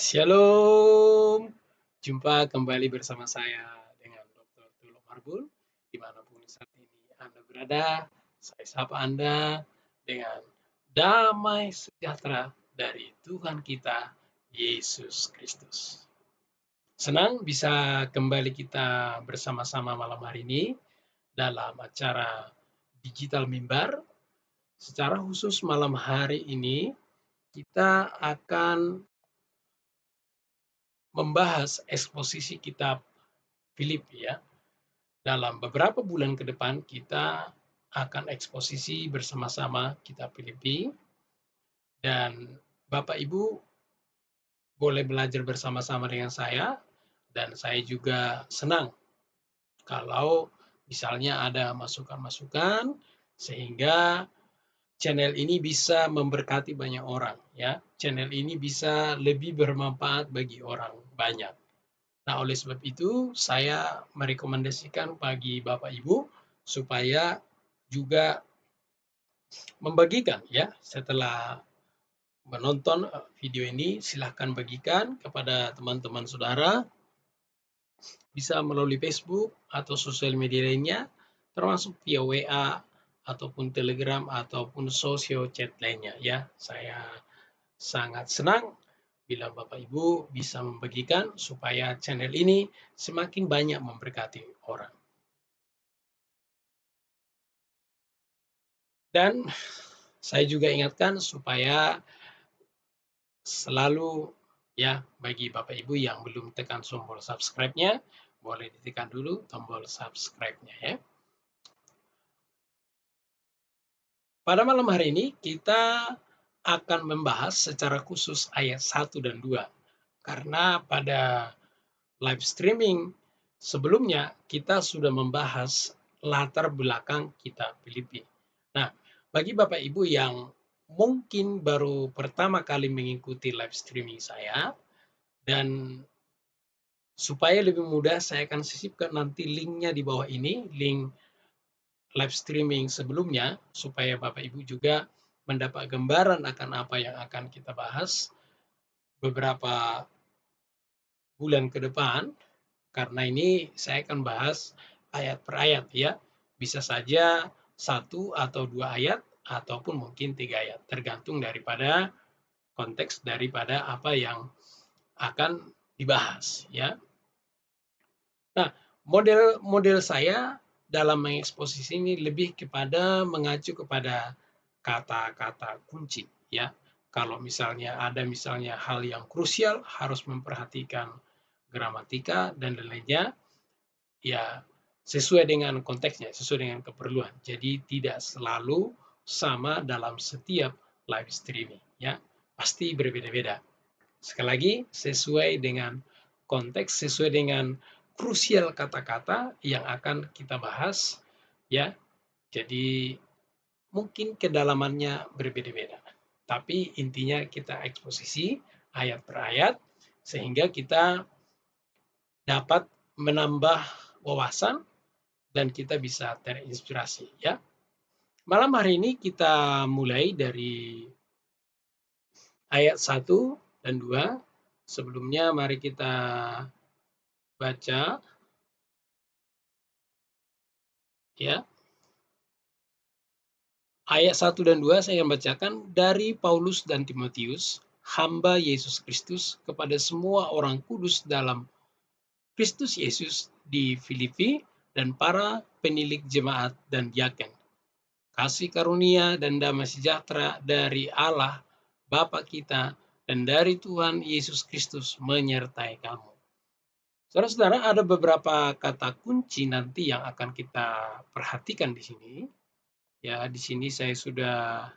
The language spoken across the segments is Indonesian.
Shalom, jumpa kembali bersama saya dengan Dr. Tulung Marbun. Dimanapun saat ini Anda berada, saya sapa Anda dengan damai sejahtera dari Tuhan kita, Yesus Kristus. Senang bisa kembali kita bersama-sama malam hari ini dalam acara Digital Mimbar. Secara khusus malam hari ini kita akan membahas eksposisi kitab Filipi ya. Dalam beberapa bulan ke depan kita akan eksposisi bersama-sama kitab Filipi, dan Bapak Ibu boleh belajar bersama-sama dengan saya, dan saya juga senang kalau misalnya ada masukan-masukan sehingga channel ini bisa memberkati banyak orang ya. Channel ini bisa lebih bermanfaat bagi orang banyak. Nah, oleh sebab itu saya merekomendasikan bagi Bapak Ibu supaya juga membagikan ya, setelah menonton video ini silahkan bagikan kepada teman-teman saudara, bisa melalui Facebook atau sosial media lainnya, termasuk via WA ataupun Telegram ataupun social chat lainnya ya. Saya sangat senang bila Bapak Ibu bisa membagikan supaya channel ini semakin banyak memberkati orang. Dan saya juga ingatkan supaya selalu ya, bagi Bapak Ibu yang belum tekan tombol subscribe-nya, boleh ditekan dulu tombol subscribe-nya ya. Pada malam hari ini kita akan membahas secara khusus ayat 1 dan 2. Karena pada live streaming sebelumnya kita sudah membahas latar belakang kitab Filipi. Nah, bagi Bapak Ibu yang mungkin baru pertama kali mengikuti live streaming saya, dan supaya lebih mudah saya akan sisipkan nanti linknya di bawah ini, link live streaming sebelumnya, supaya Bapak Ibu juga mendapat gambaran akan apa yang akan kita bahas beberapa bulan ke depan. Karena ini saya akan bahas ayat per ayat ya. Bisa saja 1 atau 2 ayat ataupun mungkin 3 ayat, tergantung daripada konteks daripada apa yang akan dibahas ya. Nah, model saya dalam mengeksposisi ini lebih kepada mengacu kepada kata-kata kunci ya. Kalau misalnya ada hal yang krusial harus memperhatikan gramatika dan lain-lainnya, ya sesuai dengan konteksnya, sesuai dengan keperluan. Jadi tidak selalu sama dalam setiap live streaming ya. Pasti berbeda-beda. Sekali lagi, sesuai dengan konteks, sesuai dengan krusial kata-kata yang akan kita bahas ya. Jadi mungkin kedalamannya berbeda-beda. Tapi intinya kita eksposisi ayat per ayat sehingga kita dapat menambah wawasan dan kita bisa terinspirasi ya. Malam hari ini kita mulai dari ayat 1 dan 2. Sebelumnya mari kita baca ya. Ayat 1 dan 2 saya akan bacakan dari Paulus dan Timotius, hamba Yesus Kristus, kepada semua orang kudus dalam Kristus Yesus di Filipi dan para penilik jemaat dan diaken. Kasih karunia dan damai sejahtera dari Allah Bapa kita dan dari Tuhan Yesus Kristus menyertai kamu. Saudara-saudara, ada beberapa kata kunci nanti yang akan kita perhatikan di sini. Ya, di sini saya sudah,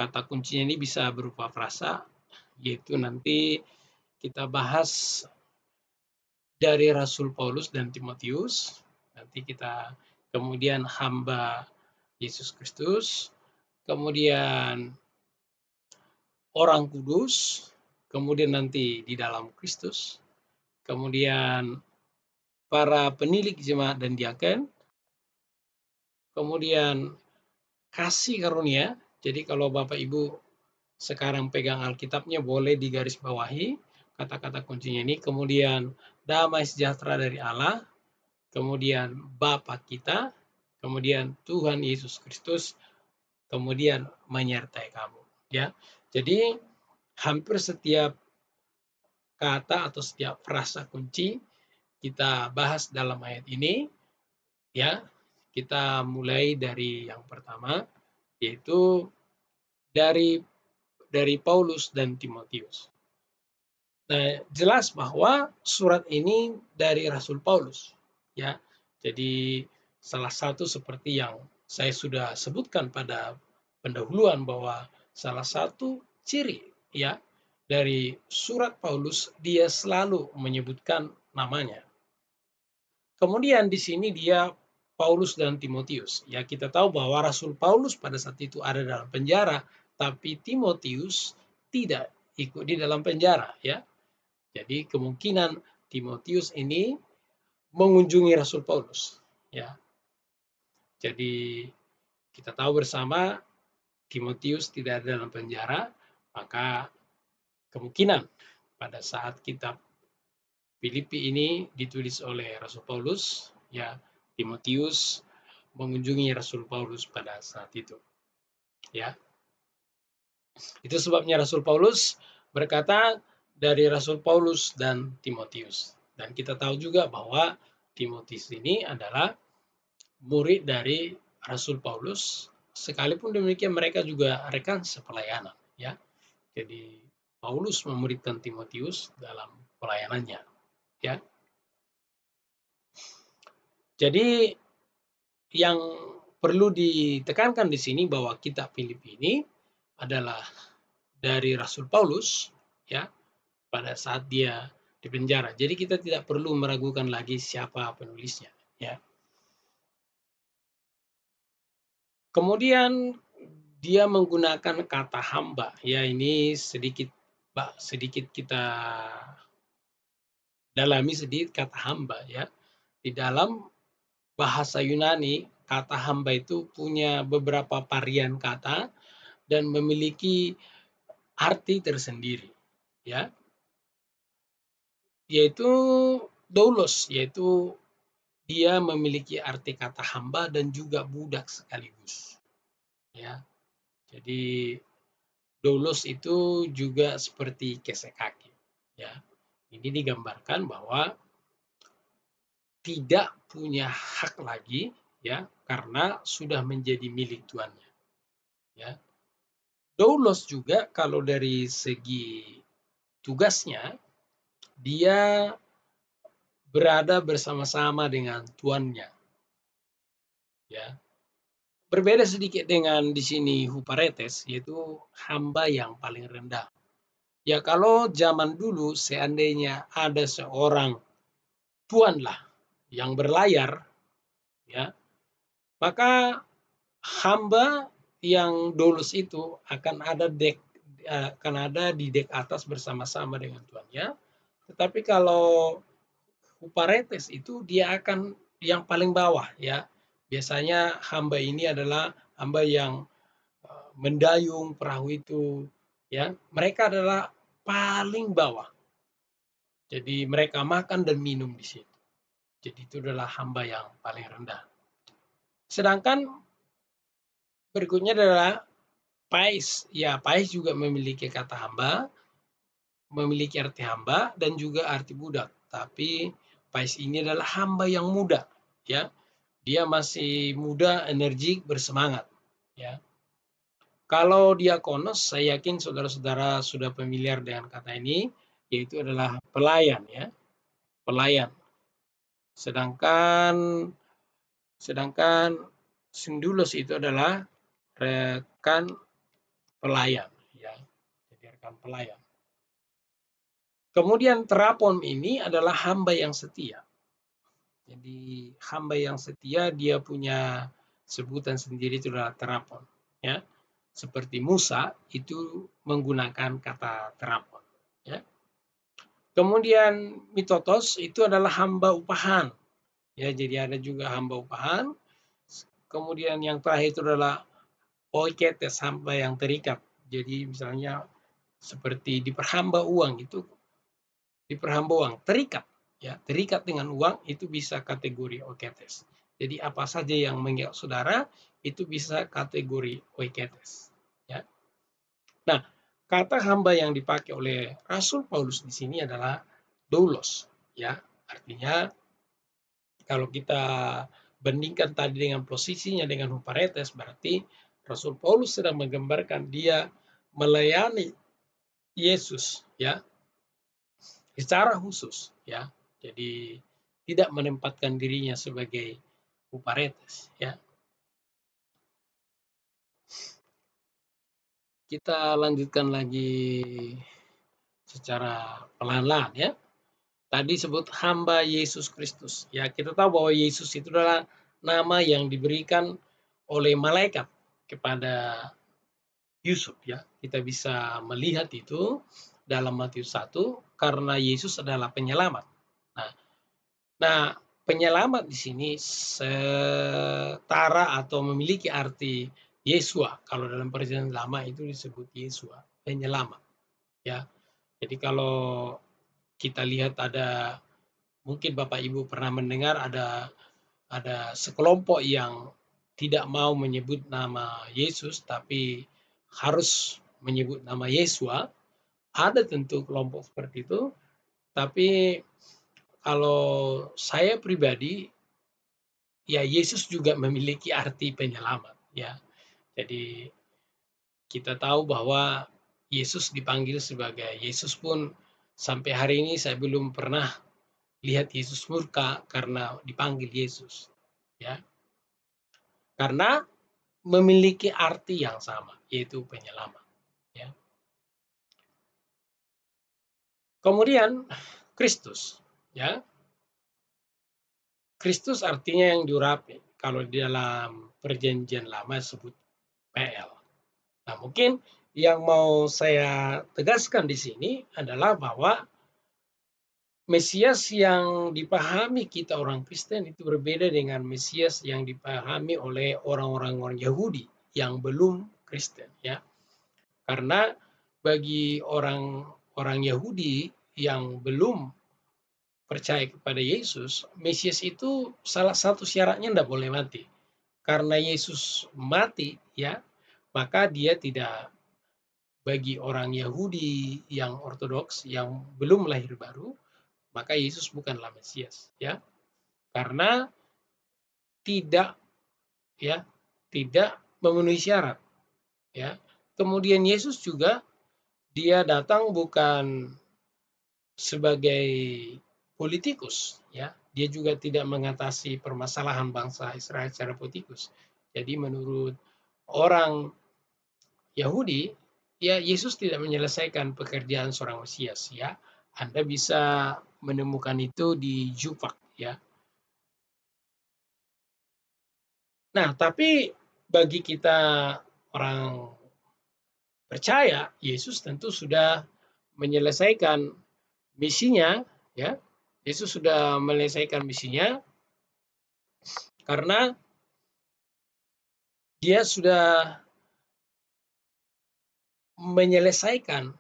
kata kuncinya ini bisa berupa frasa, yaitu nanti kita bahas dari Rasul Paulus dan Timotius. Nanti kita kemudian hamba Yesus Kristus, kemudian orang kudus, kemudian nanti di dalam Kristus, kemudian para penilik jemaat dan diaken, kemudian kasih karunia. Jadi kalau Bapak Ibu sekarang pegang Alkitabnya boleh digarisbawahi, kata-kata kuncinya ini, kemudian damai sejahtera dari Allah, kemudian Bapa kita, kemudian Tuhan Yesus Kristus, kemudian menyertai kamu. Ya, jadi hampir setiap kata atau setiap frasa kunci kita bahas dalam ayat ini, ya. Kita mulai dari yang pertama, yaitu dari Paulus dan Timotius. Nah, jelas bahwa surat ini dari Rasul Paulus, ya. Jadi salah satu seperti yang saya sudah sebutkan pada pendahuluan bahwa salah satu ciri, ya, dari surat Paulus, dia selalu menyebutkan namanya. Kemudian di sini dia Paulus dan Timotius. Ya, kita tahu bahwa Rasul Paulus pada saat itu ada dalam penjara, tapi Timotius tidak ikut di dalam penjara, ya. Jadi kemungkinan Timotius ini mengunjungi Rasul Paulus, ya. Jadi kita tahu bersama Timotius tidak ada dalam penjara, maka kemungkinan pada saat kitab Filipi ini ditulis oleh Rasul Paulus, ya, Timotius mengunjungi Rasul Paulus pada saat itu, ya. Itu sebabnya Rasul Paulus berkata dari Rasul Paulus dan Timotius. Dan kita tahu juga bahwa Timotius ini adalah murid dari Rasul Paulus, sekalipun demikian mereka juga rekan sepelayanan, ya. Jadi Paulus memuridkan Timotius dalam pelayanannya, ya. Jadi yang perlu ditekankan di sini bahwa kitab Filipi ini adalah dari Rasul Paulus, ya, pada saat dia di penjara. Jadi kita tidak perlu meragukan lagi siapa penulisnya, ya. Kemudian dia menggunakan kata hamba, ya, ini sedikit kita dalami sedikit kata hamba, ya. Di dalam bahasa Yunani, kata hamba itu punya beberapa varian kata dan memiliki arti tersendiri, ya. Yaitu doulos, yaitu dia memiliki arti kata hamba dan juga budak sekaligus, ya. Jadi doulos itu juga seperti kesek kaki, ya. Ini digambarkan bahwa tidak punya hak lagi, ya, karena sudah menjadi milik tuannya, ya. Doulos juga kalau dari segi tugasnya, dia berada bersama-sama dengan tuannya, ya. Berbeda sedikit dengan di sini huparetes, yaitu hamba yang paling rendah. Ya, kalau zaman dulu seandainya ada seorang tuan lah yang berlayar, ya, maka hamba yang doulos itu akan ada di dek atas bersama-sama dengan tuannya. Tetapi kalau huparetes itu dia akan yang paling bawah, ya. Biasanya hamba ini adalah hamba yang mendayung perahu itu, ya. Mereka adalah paling bawah. Jadi mereka makan dan minum di situ. Jadi itu adalah hamba yang paling rendah. Sedangkan berikutnya adalah pais. Ya, pais juga memiliki kata hamba, memiliki arti hamba dan juga arti budak. Tapi pais ini adalah hamba yang muda, ya. Dia masih muda, energik, bersemangat, ya. Kalau diakonos, saya yakin saudara-saudara sudah familiar dengan kata ini, yaitu adalah pelayan, ya. Pelayan. Sedangkan sindulos itu adalah rekan pelayan, ya. Jadi rekan pelayan. Kemudian terapon ini adalah hamba yang setia. Jadi hamba yang setia dia punya sebutan sendiri, itu adalah terapon, ya. Seperti Musa itu menggunakan kata terapon, ya. Kemudian mitotos itu adalah hamba upahan, ya. Jadi ada juga hamba upahan. Kemudian yang terakhir itu adalah oiketes, hamba yang terikat. Jadi misalnya seperti diperhamba uang itu diperhamba uang, terikat, ya, terikat dengan uang itu bisa kategori oiketes. Jadi apa saja yang mengikat saudara itu bisa kategori oiketes, ya. Nah, kata hamba yang dipakai oleh Rasul Paulus di sini adalah doulos, ya. Artinya kalau kita bandingkan tadi dengan posisinya dengan huparetes, berarti Rasul Paulus sedang menggambarkan dia melayani Yesus, ya, secara khusus, ya. Jadi tidak menempatkan dirinya sebagai huparetes, ya. Kita lanjutkan lagi secara pelan-pelan, ya. Tadi sebut hamba Yesus Kristus. Ya, kita tahu bahwa Yesus itu adalah nama yang diberikan oleh malaikat kepada Yusuf, ya. Kita bisa melihat itu dalam Matius 1 karena Yesus adalah penyelamat. Nah, nah, penyelamat di sini setara atau memiliki arti Yesua. Kalau dalam perjanjian lama itu disebut Yesua, penyelamat, ya. Jadi kalau kita lihat ada, mungkin Bapak Ibu pernah mendengar ada sekelompok yang tidak mau menyebut nama Yesus tapi harus menyebut nama Yesua. Ada tentu kelompok seperti itu, tapi kalau saya pribadi, ya Yesus juga memiliki arti penyelamat, ya. Jadi kita tahu bahwa Yesus dipanggil sebagai Yesus pun sampai hari ini saya belum pernah lihat Yesus murka karena dipanggil Yesus, ya. Karena memiliki arti yang sama, yaitu penyelamat, ya. Kemudian Kristus, ya. Kristus artinya yang diurapi. Kalau di dalam perjanjian lama disebut PL. Nah, mungkin yang mau saya tegaskan di sini adalah bahwa Mesias yang dipahami kita orang Kristen itu berbeda dengan Mesias yang dipahami oleh orang-orang Yahudi yang belum Kristen, ya. Karena bagi orang Yahudi yang belum percaya kepada Yesus, Mesias itu salah satu syaratnya tidak boleh mati. Karena Yesus mati, ya, maka dia tidak, bagi orang Yahudi yang ortodoks yang belum lahir baru, maka Yesus bukanlah Mesias, ya. Karena tidak, ya, tidak memenuhi syarat, ya. Kemudian Yesus juga dia datang bukan sebagai politikus, ya. Dia juga tidak mengatasi permasalahan bangsa Israel secara politikus. Jadi menurut orang Yahudi, ya Yesus tidak menyelesaikan pekerjaan seorang Mesias, ya. Anda bisa menemukan itu di Jupak, ya. Nah, tapi bagi kita orang percaya, Yesus tentu sudah menyelesaikan misinya, ya. Yesus sudah menyelesaikan misinya karena dia sudah menyelesaikan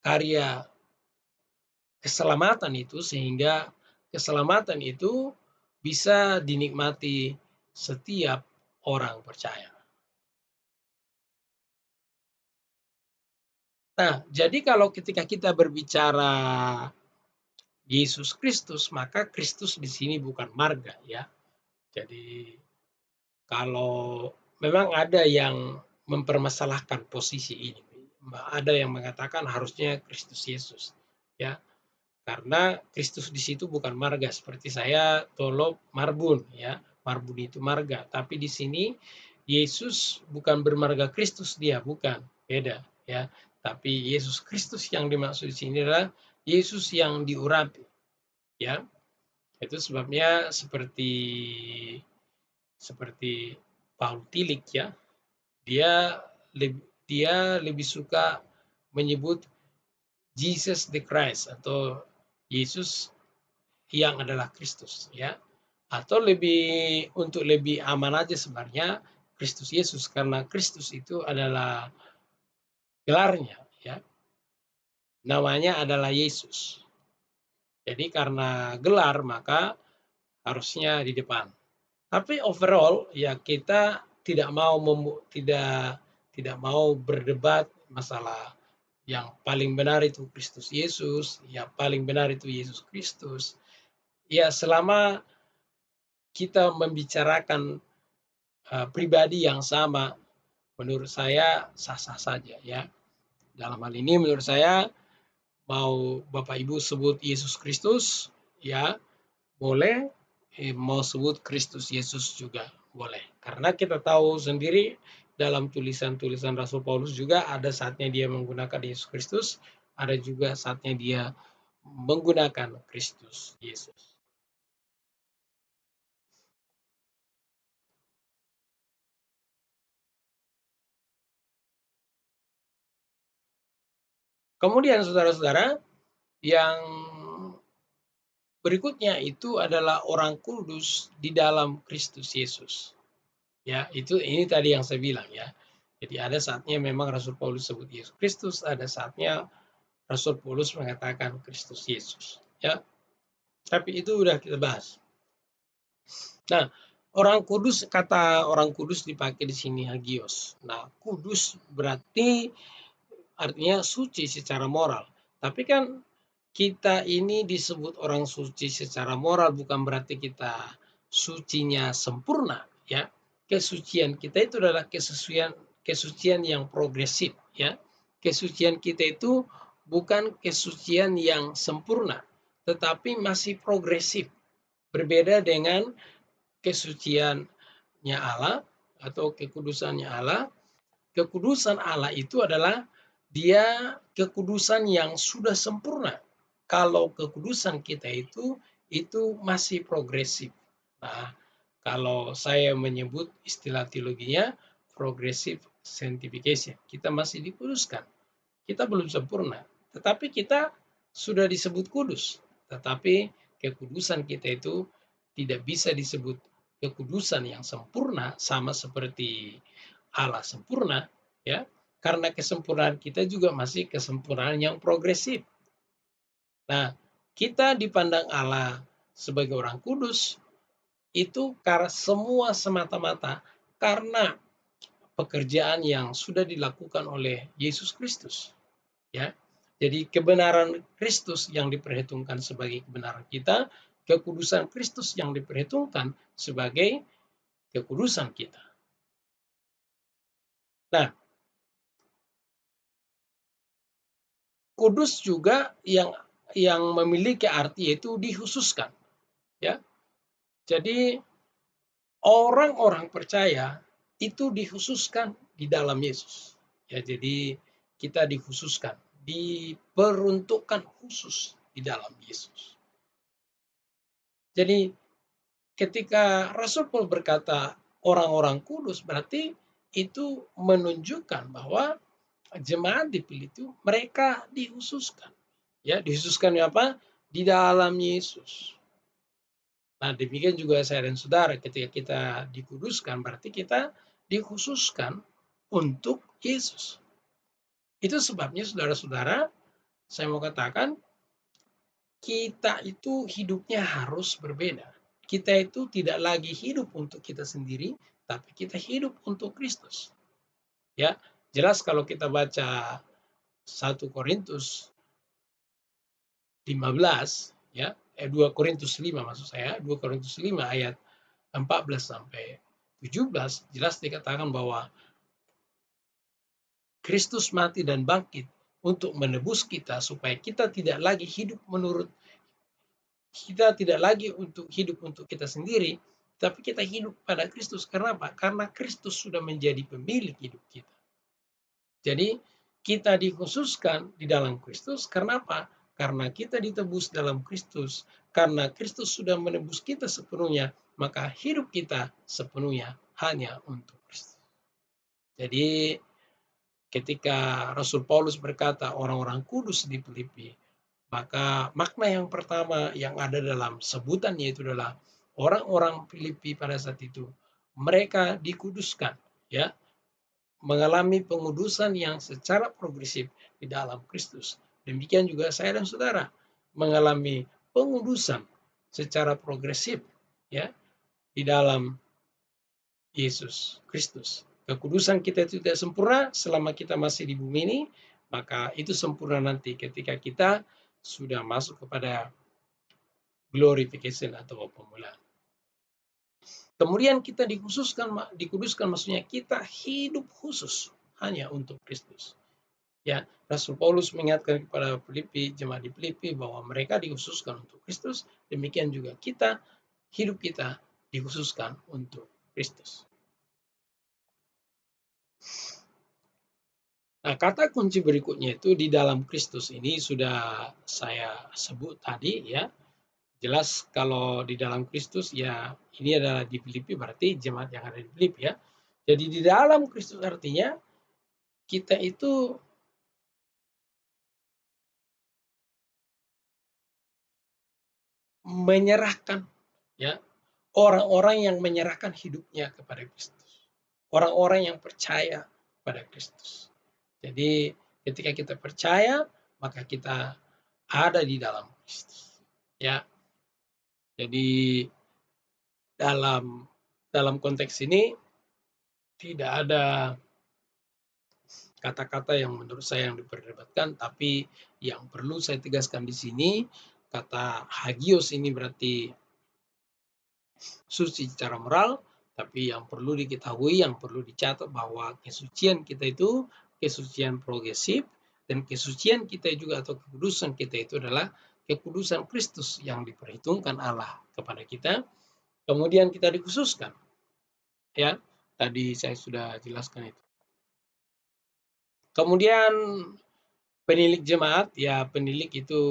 karya keselamatan itu sehingga keselamatan itu bisa dinikmati setiap orang percaya. Nah, jadi kalau ketika kita berbicara Yesus Kristus, maka Kristus di sini bukan marga, ya. Jadi kalau memang ada yang mempermasalahkan posisi ini, ada yang mengatakan harusnya Kristus Yesus, ya. Karena Kristus di situ bukan marga seperti saya tolop marbun, ya. Marbun itu marga, tapi di sini Yesus bukan bermarga Kristus, dia bukan, beda, ya. Tapi Yesus Kristus yang dimaksud di sini adalah Yesus yang diurapi, ya. Itu sebabnya seperti seperti Paul Tillich, ya. Dia lebih suka menyebut Jesus the Christ atau Yesus yang adalah Kristus, ya. Atau untuk lebih aman aja sebenarnya Kristus Yesus karena Kristus itu adalah gelarnya, ya. Namanya adalah Yesus. Jadi karena gelar maka harusnya di depan. Tapi overall ya kita tidak mau tidak mau berdebat masalah yang paling benar itu Kristus Yesus, yang paling benar itu Yesus Kristus. Ya selama kita membicarakan pribadi yang sama, menurut saya sah-sah saja ya. Dalam hal ini menurut saya mau Bapak Ibu sebut Yesus Kristus ya boleh, mau sebut Kristus Yesus juga boleh. Karena kita tahu sendiri dalam tulisan-tulisan Rasul Paulus juga ada saatnya dia menggunakan Yesus Kristus, ada juga saatnya dia menggunakan Kristus Yesus. Kemudian saudara-saudara, yang berikutnya itu adalah orang kudus di dalam Kristus Yesus. Ya, itu ini tadi yang saya bilang ya. Jadi ada saatnya memang Rasul Paulus sebut Yesus Kristus, ada saatnya Rasul Paulus mengatakan Kristus Yesus. Ya, tapi itu udah kita bahas. Nah, orang kudus, kata orang kudus dipakai di sini hagios. Nah, kudus berarti artinya suci secara moral. Tapi kan kita ini disebut orang suci secara moral bukan berarti kita sucinya sempurna, ya. Kesucian kita itu adalah kesucian yang progresif, ya. Kesucian kita itu bukan kesucian yang sempurna, tetapi masih progresif. Berbeda dengan kesuciannya Allah atau kekudusannya Allah. Kekudusan Allah itu adalah dia kekudusan yang sudah sempurna. Kalau kekudusan kita itu masih progresif. Nah, kalau saya menyebut istilah teologinya progressive sanctification, kita masih dikuduskan. Kita belum sempurna, tetapi kita sudah disebut kudus. Tetapi kekudusan kita itu tidak bisa disebut kekudusan yang sempurna sama seperti Allah sempurna, ya. Karena kesempurnaan kita juga masih kesempurnaan yang progresif. Nah, kita dipandang Allah sebagai orang kudus itu karena semua semata-mata karena pekerjaan yang sudah dilakukan oleh Yesus Kristus. Ya. Jadi kebenaran Kristus yang diperhitungkan sebagai kebenaran kita, kekudusan Kristus yang diperhitungkan sebagai kekudusan kita. Nah, kudus juga yang memiliki arti yaitu dikhususkan, ya. Jadi orang-orang percaya itu dikhususkan di dalam Yesus. Ya, jadi kita dikhususkan, diperuntukkan khusus di dalam Yesus. Jadi ketika Rasul Paulus berkata orang-orang kudus berarti itu menunjukkan bahwa jemaat dipilih itu mereka dikhususkan. Ya, dikhususkan apa? Di dalam Yesus. Nah, demikian juga saya dan saudara ketika kita dikuduskan berarti kita dikhususkan untuk Yesus. Itu sebabnya saudara-saudara, saya mau katakan kita itu hidupnya harus berbeda. Kita itu tidak lagi hidup untuk kita sendiri, tapi kita hidup untuk Kristus. Ya, jelas kalau kita baca 1 Korintus 15, ya, 2 Korintus 5 maksud saya, 2 Korintus 5 ayat 14 sampai 17 jelas dikatakan bahwa Kristus mati dan bangkit untuk menebus kita supaya kita tidak lagi hidup untuk hidup untuk kita sendiri, tapi kita hidup pada Kristus. Karena apa? Karena Kristus sudah menjadi pemilik hidup kita. Jadi kita dikhususkan di dalam Kristus karena apa? Karena kita ditebus dalam Kristus. Karena Kristus sudah menebus kita sepenuhnya, maka hidup kita sepenuhnya hanya untuk Kristus. Jadi ketika Rasul Paulus berkata orang-orang kudus di Filipi, maka makna yang pertama yang ada dalam sebutannya itu adalah orang-orang Filipi pada saat itu mereka dikuduskan, ya, mengalami pengudusan yang secara progresif di dalam Kristus. Demikian juga saya dan saudara mengalami pengudusan secara progresif, ya, di dalam Yesus Kristus. Kekudusan kita itu tidak sempurna selama kita masih di bumi ini, maka itu sempurna nanti ketika kita sudah masuk kepada glorification atau pemulaan. Kemudian kita dikuduskan maksudnya kita hidup khusus hanya untuk Kristus. Ya, Rasul Paulus mengingatkan kepada Filipi, jemaat di Filipi bahwa mereka dikhususkan untuk Kristus, demikian juga kita, hidup kita dikhususkan untuk Kristus. Nah, kata kunci berikutnya itu di dalam Kristus ini sudah saya sebut tadi, ya. Jelas kalau di dalam Kristus, ya, ini adalah di Filipi, berarti jemaat yang ada di Filipi, ya. Jadi di dalam Kristus artinya kita itu menyerahkan, ya, orang-orang yang menyerahkan hidupnya kepada Kristus. Orang-orang yang percaya pada Kristus. Jadi ketika kita percaya, maka kita ada di dalam Kristus. Ya. Jadi dalam konteks ini tidak ada kata-kata yang menurut saya yang diperdebatkan, tapi yang perlu saya tegaskan di sini, kata hagios ini berarti suci secara moral, tapi yang perlu diketahui, yang perlu dicatat bahwa kesucian kita itu kesucian progresif, dan kesucian kita juga atau kekudusan kita itu adalah kekudusan Kristus yang diperhitungkan Allah kepada kita. Kemudian kita dikhususkan, ya, tadi saya sudah jelaskan itu. Kemudian penilik jemaat, ya, penilik itu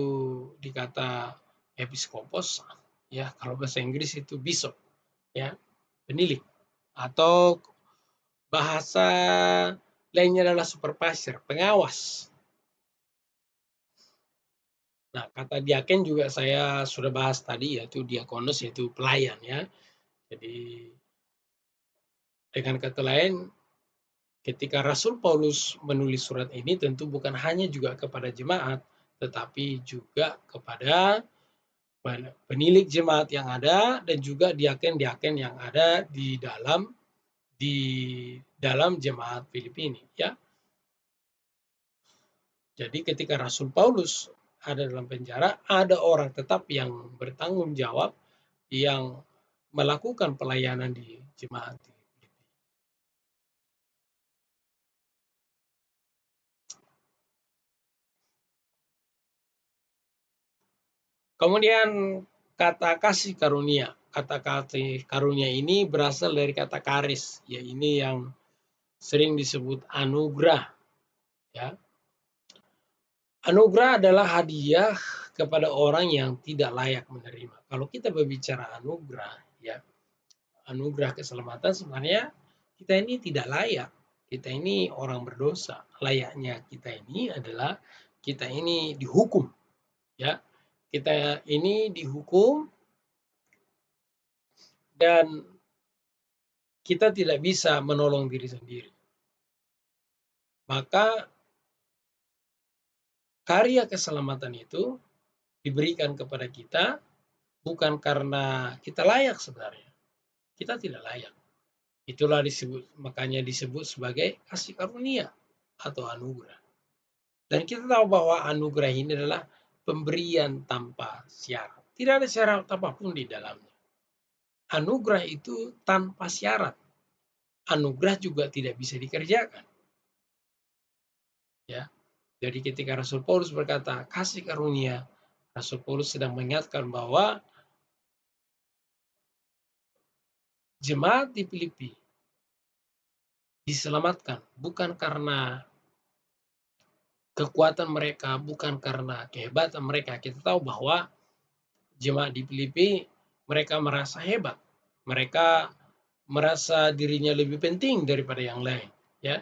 dikata episkopos, ya, kalau bahasa Inggris itu bishop, ya, penilik, atau bahasa lainnya adalah supervisor, pengawas. Nah, kata diaken juga saya sudah bahas tadi, yaitu diakonos, yaitu pelayan, ya. Jadi dengan kata lain, ketika Rasul Paulus menulis surat ini tentu bukan hanya juga kepada jemaat, tetapi juga kepada penilik jemaat yang ada dan juga diaken-diaken yang ada di dalam jemaat Filipi ini, ya. Jadi ketika Rasul Paulus ada dalam penjara, ada orang tetap yang bertanggung jawab yang melakukan pelayanan di jemaat di Filipi. Kemudian kata kasih karunia. Kata kasih karunia ini berasal dari kata karis, ya, ini yang sering disebut anugerah, ya. Anugerah adalah hadiah kepada orang yang tidak layak menerima. Kalau kita berbicara anugerah, ya, anugerah keselamatan sebenarnya kita ini tidak layak. Kita ini orang berdosa. Layaknya kita ini adalah kita ini dihukum, ya. Kita ini dihukum dan kita tidak bisa menolong diri sendiri. Maka karya keselamatan itu diberikan kepada kita bukan karena kita layak sebenarnya. Kita tidak layak. Itulah makanya disebut sebagai kasih karunia atau anugerah. Dan kita tahu bahwa anugerah ini adalah pemberian tanpa syarat. Tidak ada syarat apapun di dalamnya. Anugerah itu tanpa syarat. Anugerah juga tidak bisa dikerjakan. Ya. Jadi ketika Rasul Paulus berkata kasih karunia, Rasul Paulus sedang mengingatkan bahwa jemaat di Filipi diselamatkan bukan karena kekuatan mereka, bukan karena kehebatan mereka. Kita tahu bahwa jemaat di Filipi mereka merasa hebat. Mereka merasa dirinya lebih penting daripada yang lain, ya.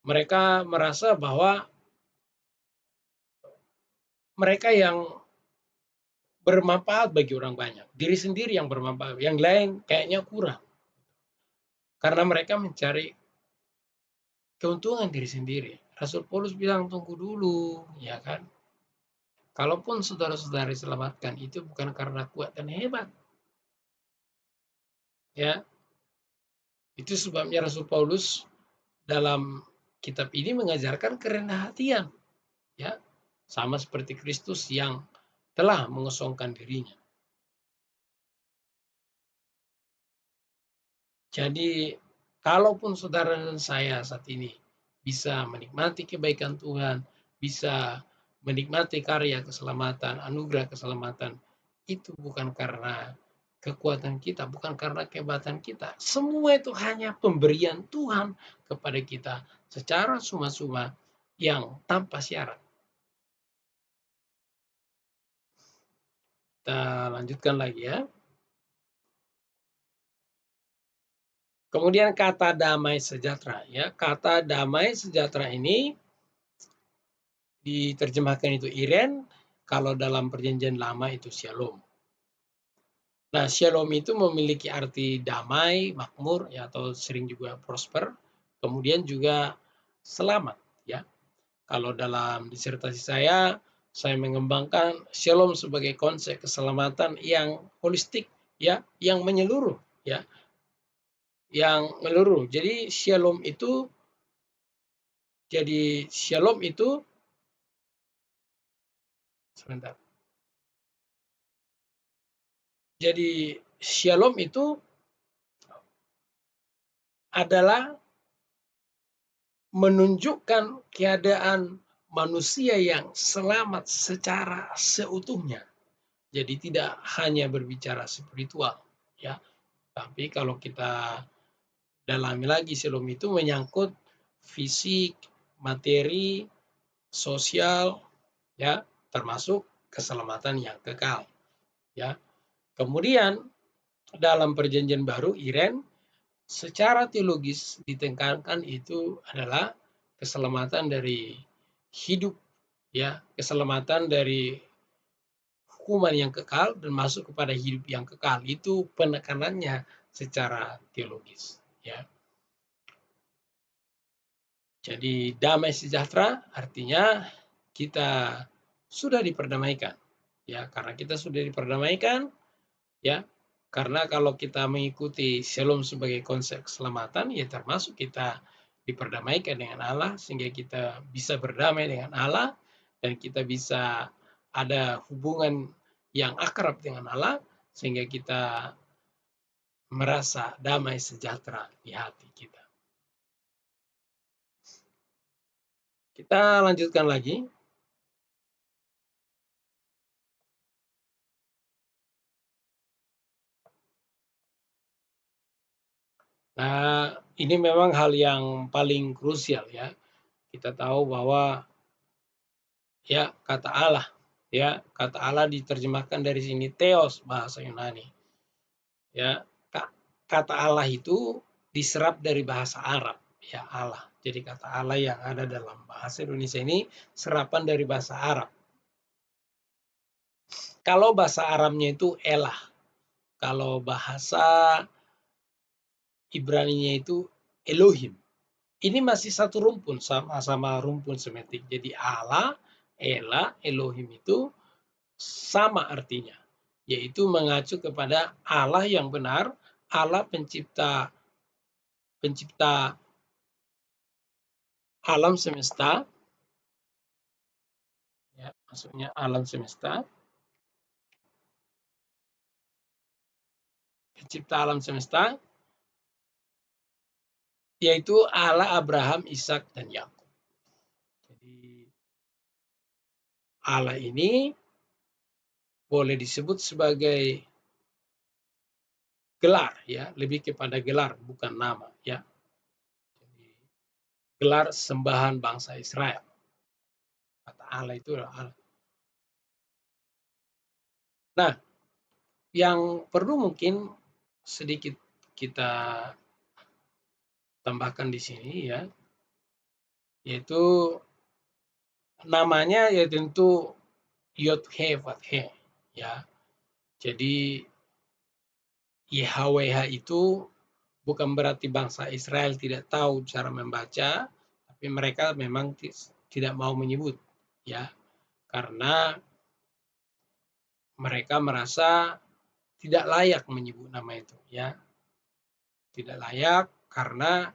Mereka merasa bahwa mereka yang bermanfaat bagi orang banyak. Diri sendiri yang bermanfaat, yang lain kayaknya kurang. Karena mereka mencari keuntungan diri sendiri. Rasul Paulus bilang tunggu dulu, ya kan? Kalaupun saudara-saudara diselamatkan, itu bukan karena kuat dan hebat, ya. Itu sebabnya Rasul Paulus dalam kitab ini mengajarkan kerendahan hatian, ya. Sama seperti Kristus yang telah mengosongkan dirinya. Jadi, kalaupun saudara dan saya saat ini bisa menikmati kebaikan Tuhan, bisa menikmati karya keselamatan, anugerah keselamatan, itu bukan karena kekuatan kita, bukan karena kehebatan kita. Semua itu hanya pemberian Tuhan kepada kita secara suma-suma yang tanpa syarat. Kita lanjutkan lagi ya. Kemudian kata damai sejahtera ya. Kata damai sejahtera ini diterjemahkan itu iren, kalau dalam perjanjian lama itu shalom. Nah, shalom itu memiliki arti damai, makmur, ya, atau sering juga prosper, kemudian juga selamat, ya. Kalau dalam disertasi saya mengembangkan shalom sebagai konsep keselamatan yang holistik, ya, yang menyeluruh, ya, yang menyeluruh. Jadi shalom itu sebentar. Jadi shalom itu adalah menunjukkan keadaan manusia yang selamat secara seutuhnya. Jadi tidak hanya berbicara spiritual, ya. Tapi kalau kita dalami lagi, shalom itu menyangkut fisik, materi, sosial, ya, termasuk keselamatan yang kekal, ya. Kemudian dalam perjanjian baru, iren, secara teologis ditekankan itu adalah keselamatan dari hidup, ya, keselamatan dari hukuman yang kekal dan masuk kepada hidup yang kekal. Itu penekanannya secara teologis, ya. Jadi damai sejahtera artinya kita sudah diperdamaikan, ya, karena kita sudah diperdamaikan, ya. Karena kalau kita mengikuti shalom sebagai konsep keselamatan, ya termasuk kita diperdamaikan dengan Allah, sehingga kita bisa berdamai dengan Allah, dan kita bisa ada hubungan yang akrab dengan Allah, sehingga kita merasa damai sejahtera di hati kita. Kita lanjutkan lagi. Nah, ini memang hal yang paling krusial, ya. Kita tahu bahwa, ya, kata Allah diterjemahkan dari sini theos, bahasa Yunani. Ya, kata Allah itu diserap dari bahasa Arab, ya, Allah. Jadi kata Allah yang ada dalam bahasa Indonesia ini serapan dari bahasa Arab. Kalau bahasa Arabnya itu elah, kalau bahasa Ibraninya itu Elohim. Ini masih satu rumpun, sama-sama rumpun semetik. Jadi Allah, Elah, Elohim itu sama artinya, yaitu mengacu kepada Allah yang benar, Allah pencipta pencipta alam semesta, ya, maksudnya alam semesta, pencipta alam semesta, yaitu Allah Abraham, Ishak, dan Yakub. Jadi Allah ini boleh disebut sebagai gelar, ya, lebih kepada gelar bukan nama, ya. Jadi gelar sembahan bangsa Israel. Kata Allah itu adalah Allah. Nah, yang perlu mungkin sedikit kita tambahkan di sini, ya, yaitu namanya ya tentu Yod-He Vath-He, ya. Jadi YHWH itu bukan berarti bangsa Israel tidak tahu cara membaca, tapi mereka memang tidak mau menyebut, ya. Karena mereka merasa tidak layak menyebut nama itu, ya. Tidak layak karena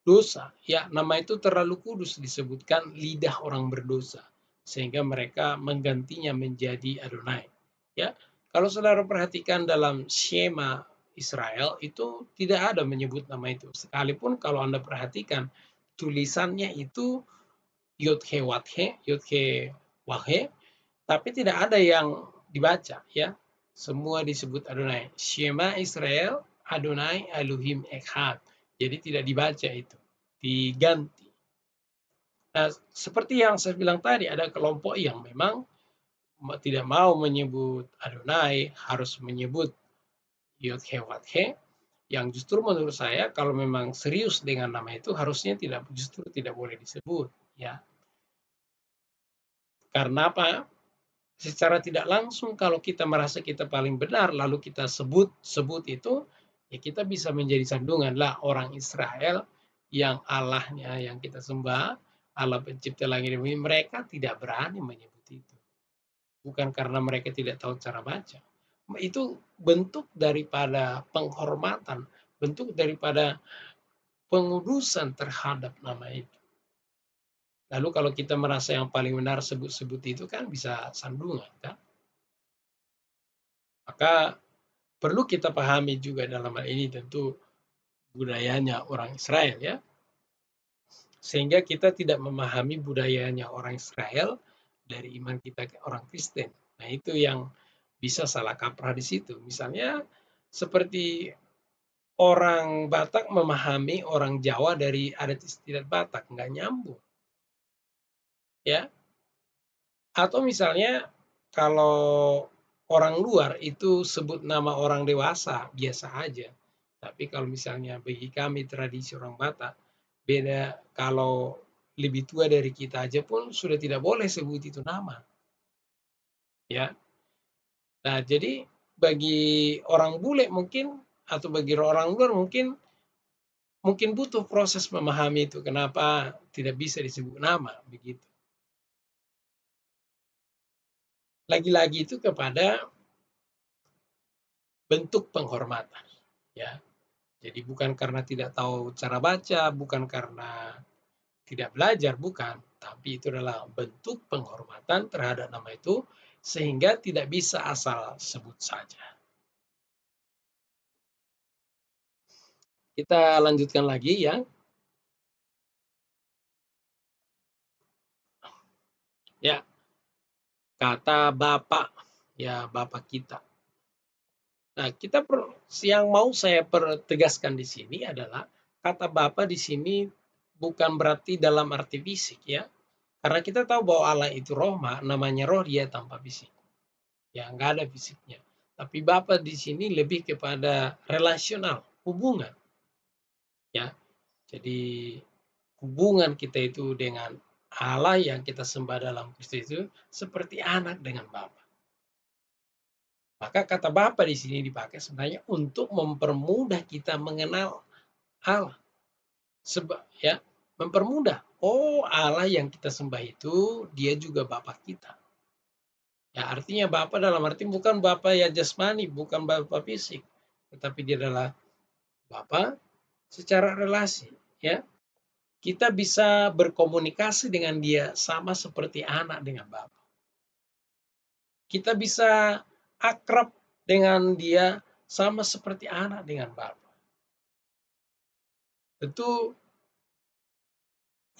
dosa. Ya, nama itu terlalu kudus disebutkan lidah orang berdosa. Sehingga mereka menggantinya menjadi Adonai. Ya, kalau saudara perhatikan dalam Shema Israel itu tidak ada menyebut nama itu. Sekalipun kalau Anda perhatikan tulisannya itu Yod He Wat He, Yod He Wah He, tapi tidak ada yang dibaca, ya. Semua disebut Adonai. Shema Israel, Adonai Elohim Echad. Jadi tidak dibaca itu, diganti. Nah, seperti yang saya bilang tadi, ada kelompok yang memang tidak mau menyebut Adonai, harus menyebut Yod He Wat He, yang justru menurut saya kalau memang serius dengan nama itu harusnya justru tidak boleh disebut, ya. Karena apa? Secara tidak langsung kalau kita merasa kita paling benar lalu kita sebut itu, ya kita bisa menjadi sandungan lah orang Israel yang Allahnya yang kita sembah, Allah pencipta langit dan bumi, mereka tidak berani menyebut itu. Bukan karena mereka tidak tahu cara baca. Itu bentuk daripada penghormatan, bentuk daripada pengudusan terhadap nama itu. Lalu kalau kita merasa yang paling benar sebut-sebut itu kan bisa sandungan kan? Maka perlu kita pahami juga dalam hal ini tentu budayanya orang Israel, ya. Sehingga kita tidak memahami budayanya orang Israel dari iman kita ke orang Kristen. Nah, itu yang bisa salah kaprah di situ. Misalnya seperti orang Batak memahami orang Jawa dari adat istiadat Batak, nggak nyambung, ya. Atau misalnya kalau orang luar itu sebut nama orang dewasa biasa aja. Tapi kalau misalnya bagi kami tradisi orang Batak beda, kalau lebih tua dari kita aja pun sudah tidak boleh sebut itu nama, ya. Nah, jadi bagi orang bule mungkin atau bagi orang luar mungkin butuh proses memahami itu kenapa tidak bisa disebut nama begitu. Lagi-lagi itu kepada bentuk penghormatan, ya. Jadi bukan karena tidak tahu cara baca, bukan karena tidak belajar, bukan. Tapi itu adalah bentuk penghormatan terhadap nama itu, sehingga tidak bisa asal sebut saja. Kita lanjutkan lagi, ya. Ya, kata Bapak, ya Bapak kita. Nah, yang mau saya pertegaskan di sini adalah kata Bapa di sini bukan berarti dalam arti fisik, ya. Karena kita tahu bahwa Allah itu roh, namanya roh dia tanpa fisik. Ya, nggak ada fisiknya. Tapi Bapa di sini lebih kepada relasional, hubungan, ya. Jadi hubungan kita itu dengan Allah yang kita sembah dalam Kristus itu seperti anak dengan Bapa. Maka kata Bapa di sini dipakai sebenarnya untuk mempermudah kita mengenal Allah. Sebab ya, mempermudah. Oh, Allah yang kita sembah itu dia juga Bapa kita. Ya, artinya Bapa dalam arti bukan Bapa ya jasmani, bukan Bapa fisik, tetapi dia adalah Bapa secara relasi, ya. Kita bisa berkomunikasi dengan dia sama seperti anak dengan Bapa. Kita bisa akrab dengan dia sama seperti anak dengan Bapa. Tentu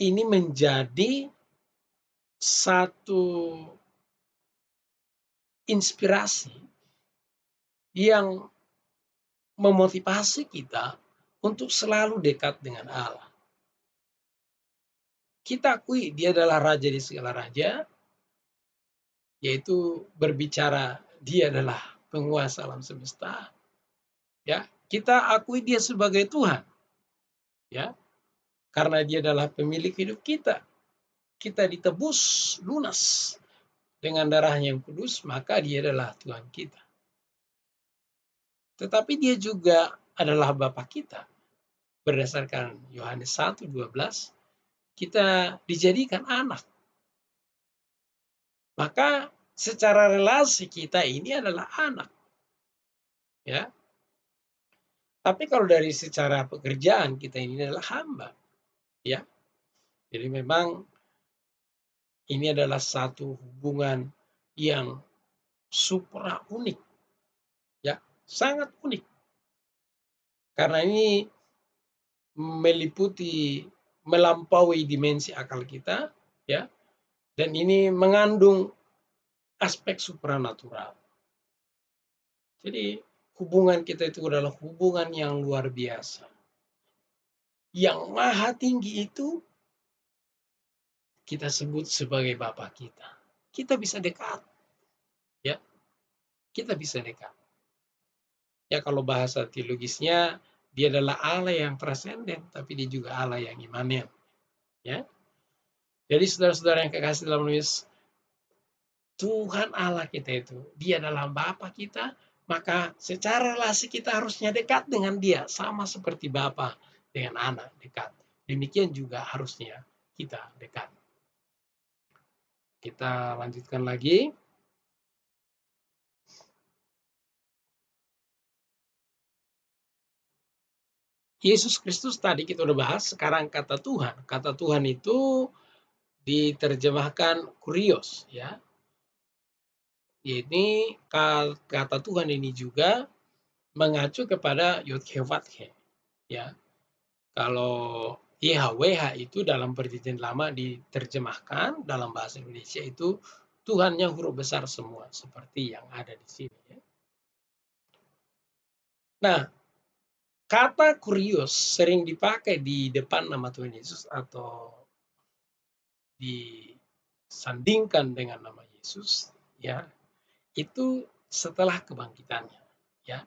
ini menjadi satu inspirasi yang memotivasi kita untuk selalu dekat dengan Allah. Kita akui dia adalah raja di segala raja, yaitu berbicara dia adalah penguasa alam semesta. Ya, kita akui dia sebagai Tuhan, ya, karena dia adalah pemilik hidup kita. Kita ditebus lunas dengan darahnya yang kudus, maka dia adalah Tuhan kita. Tetapi dia juga adalah Bapa kita. Berdasarkan Yohanes 1:12, kita dijadikan anak. Maka secara relasi kita ini adalah anak, ya. Tapi kalau dari secara pekerjaan kita ini adalah hamba, ya. Jadi memang ini adalah satu hubungan yang supra unik, ya, sangat unik. Karena ini meliputi, melampaui dimensi akal kita, ya, dan ini mengandung aspek supranatural. Jadi hubungan kita itu adalah hubungan yang luar biasa. Yang maha tinggi itu kita sebut sebagai Bapa kita. Kita bisa dekat, ya, kita bisa dekat. Ya kalau bahasa teologisnya, dia adalah Allah yang transenden, tapi dia juga Allah yang imanen, ya. Jadi saudara-saudara yang kekasih dalam Yesus, Tuhan Allah kita itu, dia adalah Bapa kita, maka secara relasi kita harusnya dekat dengan dia, sama seperti Bapa dengan anak dekat. Demikian juga harusnya kita dekat. Kita lanjutkan lagi. Yesus Kristus tadi kita udah bahas, sekarang kata Tuhan. Kata Tuhan itu diterjemahkan kurios, ya. Ini kata Tuhan ini juga mengacu kepada Yod-Heh-Vav-He, ya. Kalau YHWH itu dalam perjanjian lama diterjemahkan dalam bahasa Indonesia itu Tuhannya huruf besar semua seperti yang ada di sini, ya. Nah, kata kurios sering dipakai di depan nama Tuhan Yesus atau disandingkan dengan nama Yesus, ya, itu setelah kebangkitannya, ya.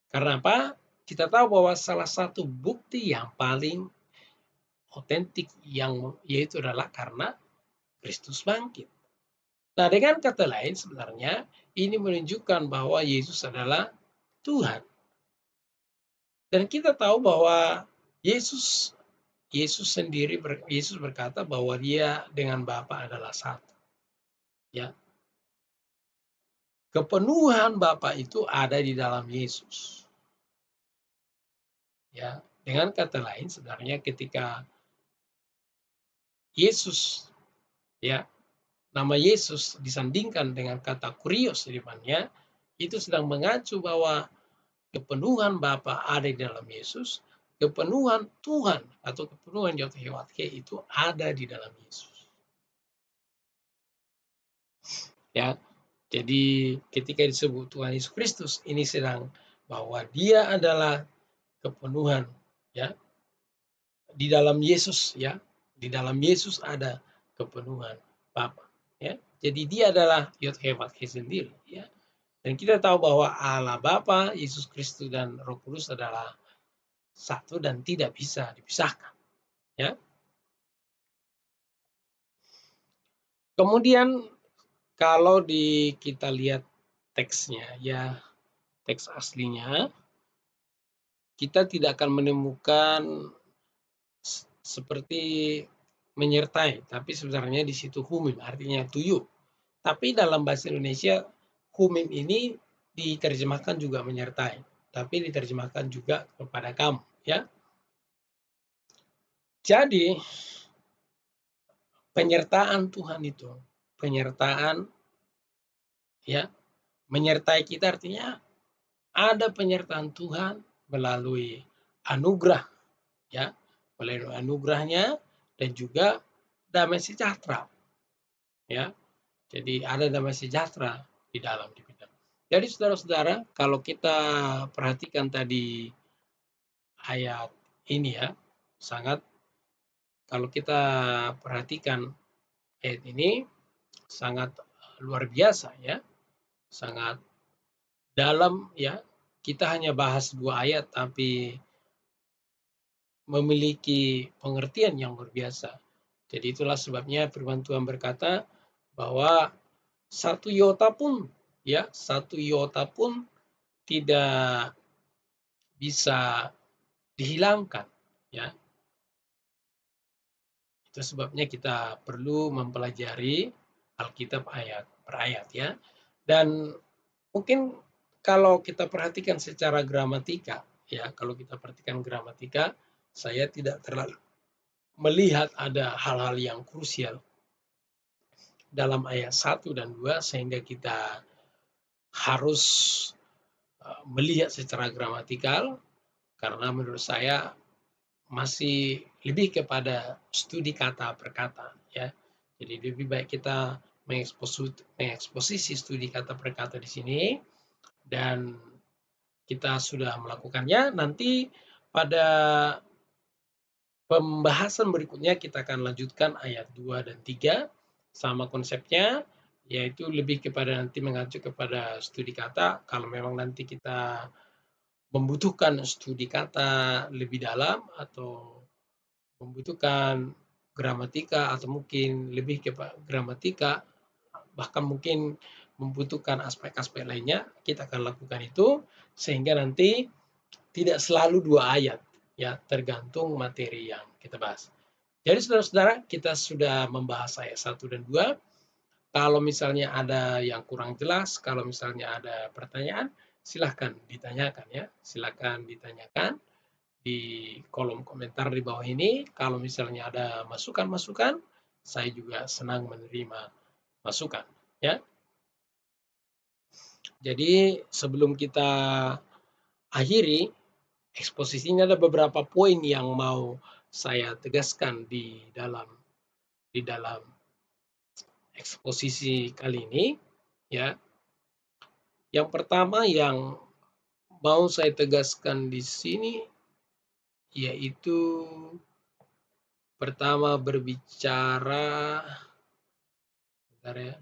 Karena apa? Kita tahu bahwa salah satu bukti yang paling otentik yang yaitu adalah karena Kristus bangkit. Nah, dengan kata lain sebenarnya ini menunjukkan bahwa Yesus adalah Tuhan. Dan kita tahu bahwa Yesus Yesus sendiri Yesus berkata bahwa dia dengan Bapa adalah satu. Ya. Kepenuhan Bapa itu ada di dalam Yesus. Ya, dengan kata lain sebenarnya ketika Yesus, ya, nama Yesus disandingkan dengan kata kurios di depannya, itu sedang mengacu bahwa kepenuhan Bapa ada di dalam Yesus, kepenuhan Tuhan atau kepenuhan Yod-Heh-Vav-He itu ada di dalam Yesus. Ya, jadi ketika disebut Tuhan Yesus Kristus, ini sedang bahwa dia adalah kepenuhan, ya, di dalam Yesus, ya, di dalam Yesus ada kepenuhan Bapa, ya. Jadi dia adalah Yod-Heh-Vav-He sendiri, ya. Dan kita tahu bahwa Allah Bapa, Yesus Kristus dan Roh Kudus adalah satu dan tidak bisa dipisahkan, ya. Kemudian kalau kita lihat teksnya, ya, teks aslinya, kita tidak akan menemukan seperti menyertai, tapi sebenarnya di situ humim, artinya tuyul. Tapi dalam bahasa Indonesia, humim ini diterjemahkan juga menyertai, tapi diterjemahkan juga kepada kamu, ya. Jadi penyertaan Tuhan itu, penyertaan, ya, menyertai kita artinya ada penyertaan Tuhan melalui anugerah, ya, melalui anugerahnya dan juga damai sejahtera, ya. Jadi ada damai sejahtera di dalam diri kita. Jadi saudara-saudara, kalau kita perhatikan tadi ayat ini, ya, sangat, kalau kita perhatikan ayat ini sangat luar biasa, ya, sangat dalam, ya. Kita hanya bahas 2 ayat tapi memiliki pengertian yang luar biasa. Jadi itulah sebabnya firman Tuhan berkata bahwa satu iota pun, ya, satu iota pun tidak bisa dihilangkan, ya. Itu sebabnya kita perlu mempelajari Alkitab ayat per ayat ya. Dan mungkin kalau kita perhatikan secara gramatika, ya, kalau kita perhatikan gramatika, saya tidak terlalu melihat ada hal-hal yang krusial dalam ayat 1 dan 2 sehingga kita harus melihat secara gramatikal, karena menurut saya masih lebih kepada studi kata per kata ya. Jadi lebih baik kita mengeksposisi studi kata per kata di sini, dan kita sudah melakukannya. Nanti pada pembahasan berikutnya kita akan lanjutkan ayat 2 dan 3 sama konsepnya, yaitu lebih kepada nanti mengacu kepada studi kata. Kalau memang nanti kita membutuhkan studi kata lebih dalam atau membutuhkan gramatika atau mungkin lebih ke gramatika, bahkan mungkin membutuhkan aspek-aspek lainnya, kita akan lakukan itu sehingga nanti tidak selalu 2 ayat, ya, tergantung materi yang kita bahas. Jadi saudara-saudara, kita sudah membahas ayat 1 dan 2. Kalau misalnya ada yang kurang jelas, kalau misalnya ada pertanyaan, silahkan ditanyakan ya. Silahkan ditanyakan di kolom komentar di bawah ini. Kalau misalnya ada masukan-masukan, saya juga senang menerima masukan ya. Jadi sebelum kita akhiri eksposisinya, ada beberapa poin yang mau saya tegaskan di dalam eksposisi kali ini ya. Yang pertama yang mau saya tegaskan di sini yaitu pertama berbicara, bentar ya,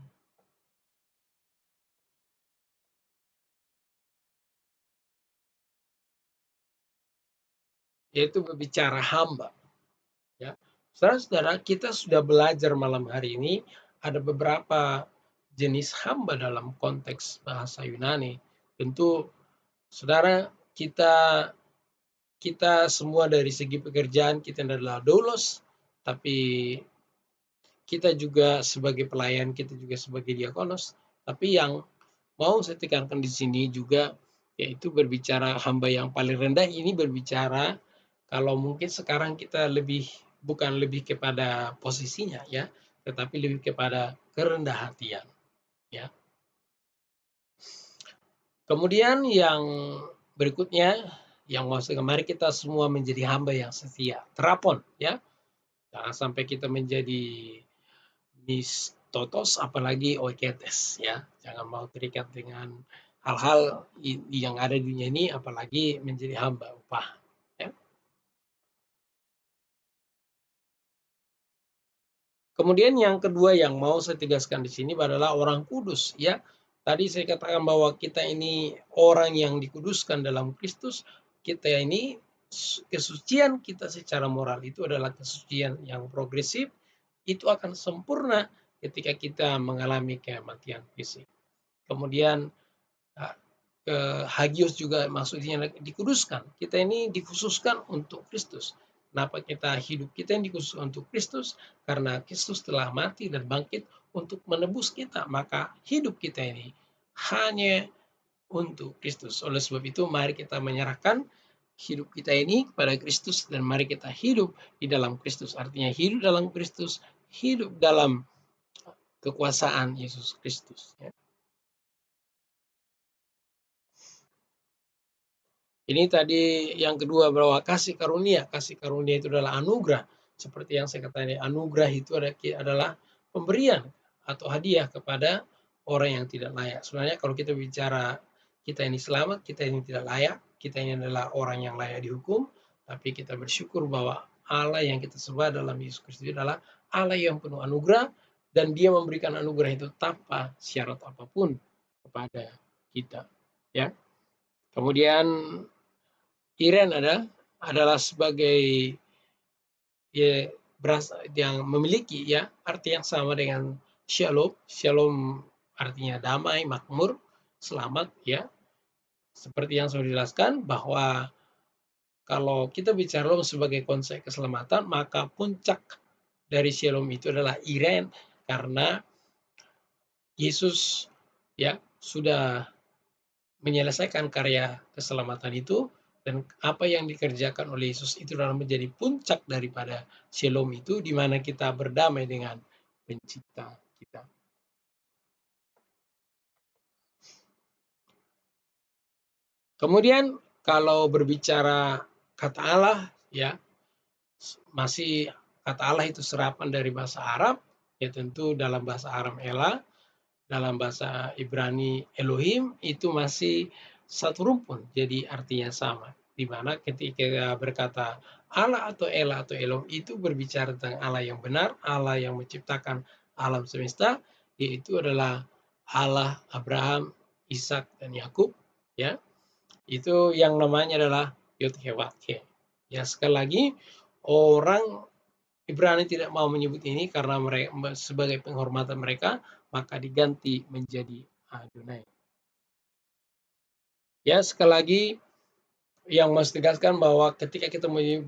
yaitu berbicara hamba ya. Saudara-saudara, kita sudah belajar malam hari ini ada beberapa jenis hamba dalam konteks bahasa Yunani. Tentu saudara, kita kita semua dari segi pekerjaan kita adalah doulos, tapi kita juga sebagai pelayan, kita juga sebagai diakonos. Tapi yang mau saya tekankan di sini juga yaitu berbicara hamba yang paling rendah ini berbicara kalau mungkin sekarang kita bukan lebih kepada posisinya ya, tetapi lebih kepada kerendah hatian ya. Kemudian yang berikutnya yang maksudnya mari kita semua menjadi hamba yang setia, terapon ya. Jangan sampai kita menjadi mistotos apalagi oiketes ya. Jangan mau terikat dengan hal-hal yang ada di dunia ini apalagi menjadi hamba upah ya. Kemudian yang kedua yang mau saya tegaskan di sini adalah orang kudus ya. Tadi saya katakan bahwa kita ini orang yang dikuduskan dalam Kristus. Kita ini kesucian kita secara moral itu adalah kesucian yang progresif. Itu akan sempurna ketika kita mengalami kematian fisik. Kemudian hagios juga maksudnya dikuduskan. Kita ini dikhususkan untuk Kristus. Kenapa kita yang dikhususkan untuk Kristus? Karena Kristus telah mati dan bangkit untuk menebus kita. Maka hidup kita ini hanya untuk Kristus. Oleh sebab itu mari kita menyerahkan hidup kita ini kepada Kristus dan mari kita hidup di dalam Kristus. Artinya hidup dalam Kristus, hidup dalam kekuasaan Yesus Kristus. Ya. Ini tadi yang kedua bahwa kasih karunia. Kasih karunia itu adalah anugerah. Seperti yang saya katakan, anugerah itu adalah pemberian atau hadiah kepada orang yang tidak layak. Sebenarnya kalau kita bicara kita ini selamat, kita ini tidak layak, kita ini adalah orang yang layak dihukum, tapi kita bersyukur bahwa Allah yang kita sembah dalam Yesus Kristus adalah Allah yang penuh anugerah dan dia memberikan anugerah itu tanpa syarat apapun kepada kita. Ya. Kemudian Iren adalah sebagai ya, yang memiliki ya arti yang sama dengan shalom. Shalom artinya damai, makmur, selamat ya. Seperti yang sudah dijelaskan bahwa kalau kita bicara shalom sebagai konsep keselamatan, maka puncak dari shalom itu adalah Iren karena Yesus ya sudah menyelesaikan karya keselamatan itu, dan apa yang dikerjakan oleh Yesus itu adalah menjadi puncak daripada Shalom itu, di mana kita berdamai dengan pencipta kita. Kemudian kalau berbicara kata Allah ya, masih kata Allah itu serapan dari bahasa Arab, ya tentu dalam bahasa Aram Ela, dalam bahasa Ibrani Elohim itu masih satu rumpun, jadi artinya sama. Di mana ketika berkata Allah atau Ela atau Elohim itu berbicara tentang Allah yang benar, Allah yang menciptakan alam semesta, yaitu adalah Allah Abraham, Ishak dan Yakub, ya. Itu yang namanya adalah Yod He Wad He. Ya, sekali lagi orang Ibrani tidak mau menyebut ini karena mereka sebagai penghormatan mereka, maka diganti menjadi Adonai. Ya, sekali lagi yang mau tegaskan bahwa ketika kita menyebut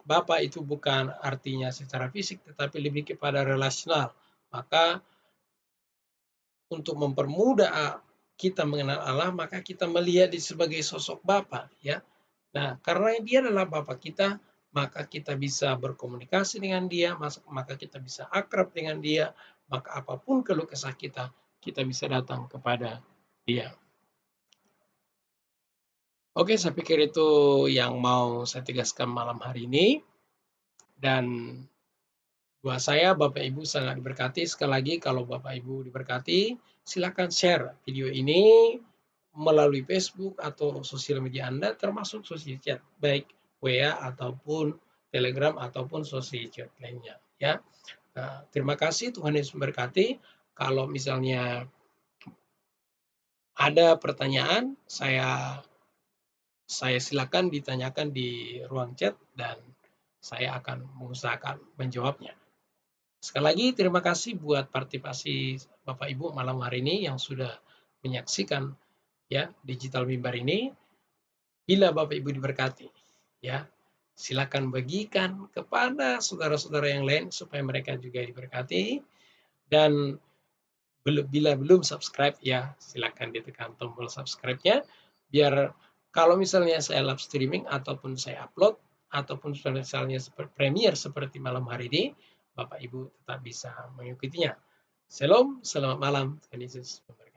Bapa itu bukan artinya secara fisik, tetapi lebih kepada relasional. Maka untuk mempermudah kita mengenal Allah, maka kita melihat dia sebagai sosok Bapa, ya. Nah, karena dia adalah Bapa kita, maka kita bisa berkomunikasi dengan dia, maka kita bisa akrab dengan dia, maka apapun keluh kesah kita bisa datang kepada dia. Oke, saya pikir itu yang mau saya tegaskan malam hari ini. Dan buat saya, Bapak Ibu sangat diberkati. Sekali lagi, kalau Bapak Ibu diberkati, silakan share video ini melalui Facebook atau sosial media Anda, termasuk sosial chat, baik WA ataupun Telegram ataupun sosial chat lainnya. Ya, nah, terima kasih, Tuhan Yesus memberkati. Kalau misalnya ada pertanyaan, saya silakan ditanyakan di ruang chat dan saya akan mengusahakan menjawabnya. Sekali lagi terima kasih buat partisipasi Bapak Ibu malam hari ini yang sudah menyaksikan ya digital mimbar ini. Bila Bapak Ibu diberkati, ya silakan bagikan kepada saudara-saudara yang lain supaya mereka juga diberkati. Dan bila belum subscribe, ya silakan ditekan tombol subscribe-nya, biar kalau misalnya saya live streaming ataupun saya upload ataupun misalnya premiere seperti malam hari ini, Bapak Ibu tetap bisa mengikutinya. Shalom, selamat malam, Tuhan Yesus memberkati.